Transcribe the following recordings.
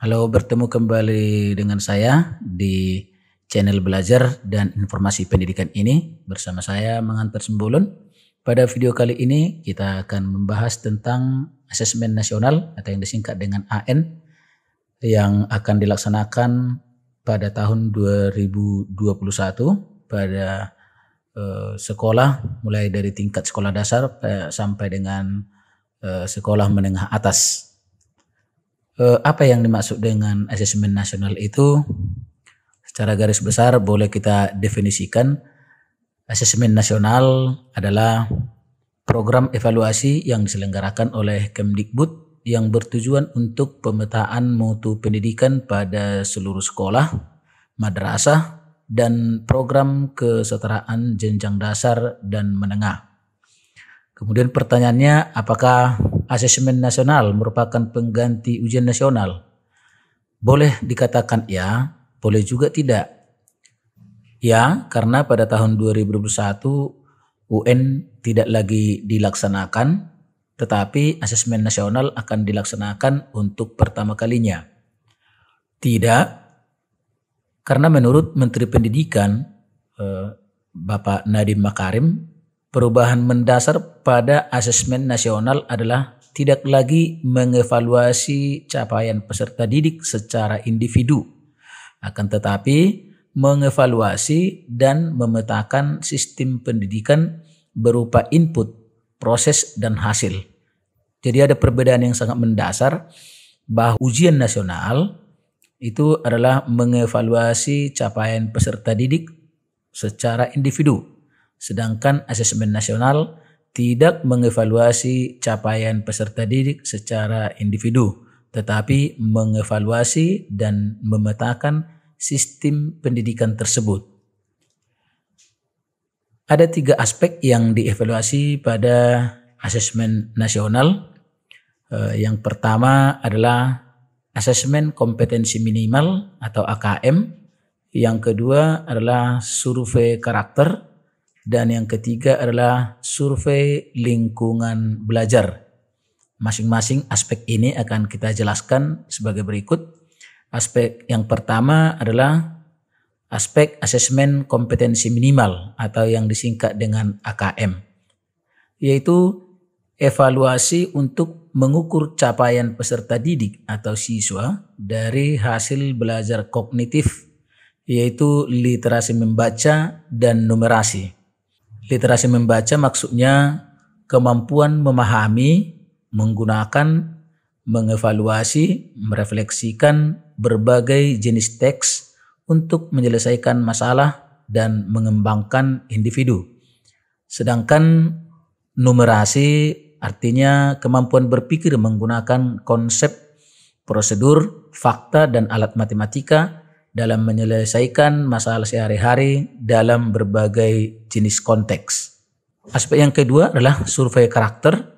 Halo, bertemu kembali dengan saya di channel belajar dan informasi pendidikan ini bersama saya Mengantar Sembolon. Pada video kali ini kita akan membahas tentang asesmen nasional atau yang disingkat dengan AN yang akan dilaksanakan pada tahun 2021 pada sekolah mulai dari tingkat sekolah dasar sampai dengan sekolah menengah atas. Apa yang dimaksud dengan asesmen nasional itu? Secara garis besar boleh kita definisikan asesmen nasional adalah program evaluasi yang diselenggarakan oleh Kemdikbud yang bertujuan untuk pemetaan mutu pendidikan pada seluruh sekolah, madrasah, dan program kesetaraan jenjang dasar dan menengah. Kemudian pertanyaannya, apakah asesmen nasional merupakan pengganti ujian nasional? Boleh dikatakan ya, boleh juga tidak. Ya, karena pada tahun 2021 UN tidak lagi dilaksanakan, tetapi asesmen nasional akan dilaksanakan untuk pertama kalinya. Tidak, karena menurut Menteri Pendidikan Bapak Nadiem Makarim, perubahan mendasar pada asesmen nasional adalah tidak lagi mengevaluasi capaian peserta didik secara individu, akan tetapi mengevaluasi dan memetakan sistem pendidikan berupa input, proses, dan hasil. Jadi ada perbedaan yang sangat mendasar bahwa ujian nasional itu adalah mengevaluasi capaian peserta didik secara individu. Sedangkan asesmen nasional tidak mengevaluasi capaian peserta didik secara individu, tetapi mengevaluasi dan memetakan sistem pendidikan tersebut. Ada 3 aspek yang dievaluasi pada asesmen nasional. Yang pertama adalah asesmen kompetensi minimal atau AKM. Yang kedua adalah survei karakter. Dan yang ketiga adalah survei lingkungan belajar. Masing-masing aspek ini akan kita jelaskan sebagai berikut. Aspek yang pertama adalah aspek asesmen kompetensi minimal atau yang disingkat dengan AKM, yaitu evaluasi untuk mengukur capaian peserta didik atau siswa dari hasil belajar kognitif, yaitu literasi membaca dan numerasi. Literasi membaca maksudnya kemampuan memahami, menggunakan, mengevaluasi, merefleksikan berbagai jenis teks untuk menyelesaikan masalah dan mengembangkan individu. Sedangkan numerasi artinya kemampuan berpikir menggunakan konsep, prosedur, fakta, dan alat matematika dalam menyelesaikan masalah sehari-hari dalam berbagai jenis konteks. Aspek yang kedua adalah survei karakter,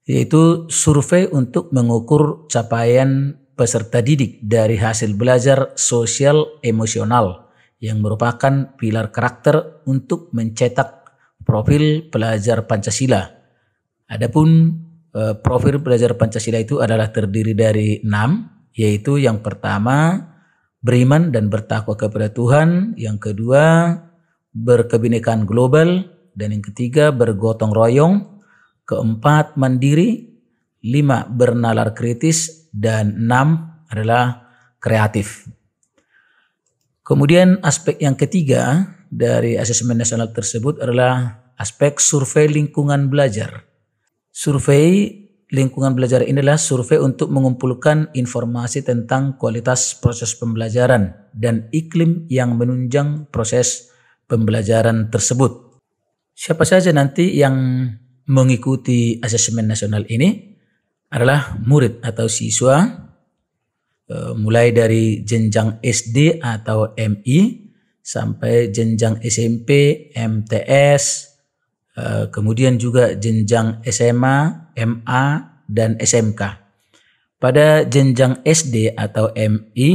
yaitu survei untuk mengukur capaian peserta didik dari hasil belajar sosial emosional yang merupakan pilar karakter untuk mencetak profil pelajar Pancasila. Adapun profil pelajar Pancasila itu adalah terdiri dari 6, yaitu yang pertama beriman dan bertakwa kepada Tuhan, yang kedua berkebinekaan global, dan yang ketiga bergotong royong, keempat mandiri, 5 bernalar kritis, dan 6 adalah kreatif. Kemudian aspek yang ketiga dari asesmen nasional tersebut adalah aspek survei lingkungan belajar. Survei lingkungan belajar inilah survei untuk mengumpulkan informasi tentang kualitas proses pembelajaran dan iklim yang menunjang proses pembelajaran tersebut. Siapa saja nanti yang mengikuti asesmen nasional ini adalah murid atau siswa mulai dari jenjang SD atau MI sampai jenjang SMP, MTS, kemudian juga jenjang SMA, MA, dan SMK. Pada jenjang SD atau MI,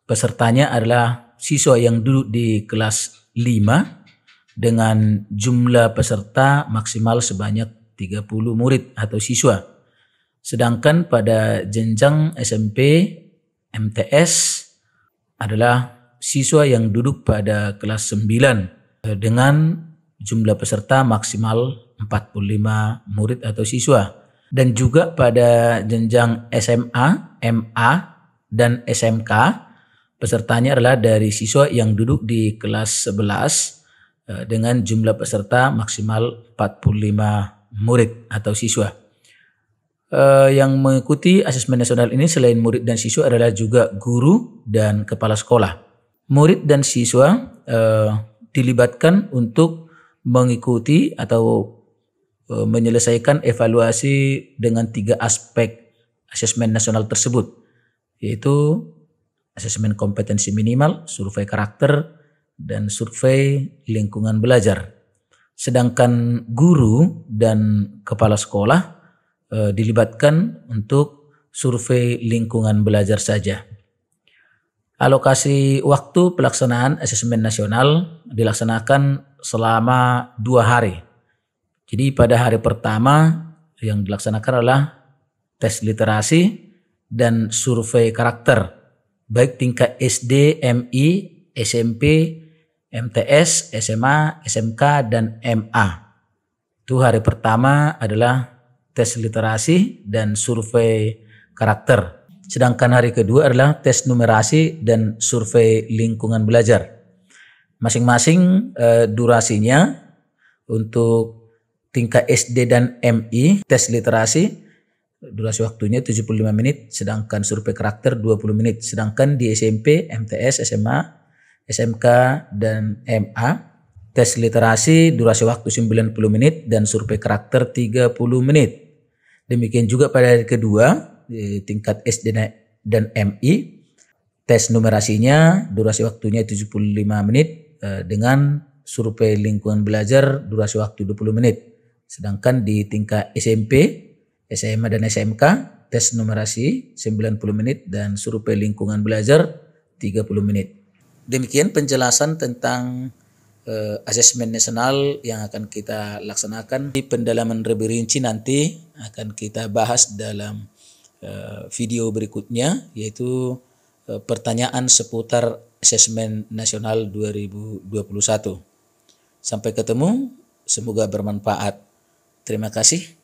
pesertanya adalah siswa yang duduk di kelas 5 dengan jumlah peserta maksimal sebanyak 30 murid atau siswa. Sedangkan pada jenjang SMP, MTS adalah siswa yang duduk pada kelas 9 dengan jumlah peserta maksimal 45 murid atau siswa. Dan juga pada jenjang SMA, MA, dan SMK, pesertanya adalah dari siswa yang duduk di kelas 11 dengan jumlah peserta maksimal 45 murid atau siswa. Yang mengikuti asesmen nasional ini selain murid dan siswa adalah juga guru dan kepala sekolah. Murid dan siswa dilibatkan untuk mengikuti atau menyelesaikan evaluasi dengan 3 aspek asesmen nasional tersebut, yaitu asesmen kompetensi minimal, survei karakter, dan survei lingkungan belajar. Sedangkan guru dan kepala sekolah dilibatkan untuk survei lingkungan belajar saja. Alokasi waktu pelaksanaan asesmen nasional dilaksanakan selama 2 hari. Jadi pada hari pertama yang dilaksanakan adalah tes literasi dan survei karakter, baik tingkat SD, MI, SMP, MTS, SMA, SMK, dan MA. Itu hari pertama adalah tes literasi dan survei karakter. Sedangkan hari kedua adalah tes numerasi dan survei lingkungan belajar. Masing-masing durasinya untuk tingkat SD dan MI, tes literasi durasi waktunya 75 menit, sedangkan survei karakter 20 menit. Sedangkan di SMP, MTS, SMA, SMK, dan MA, tes literasi durasi waktu 90 menit dan survei karakter 30 menit. Demikian juga pada hari kedua di tingkat SD dan MI, tes numerasinya durasi waktunya 75 menit dengan survei lingkungan belajar durasi waktu 20 menit. Sedangkan di tingkat SMP, SMA, dan SMK, tes numerasi 90 menit dan survei lingkungan belajar 30 menit. Demikian penjelasan tentang asesmen nasional yang akan kita laksanakan. Di pendalaman lebih rinci nanti akan kita bahas dalam video berikutnya, yaitu pertanyaan seputar asesmen nasional 2021. Sampai ketemu, semoga bermanfaat. Terima kasih.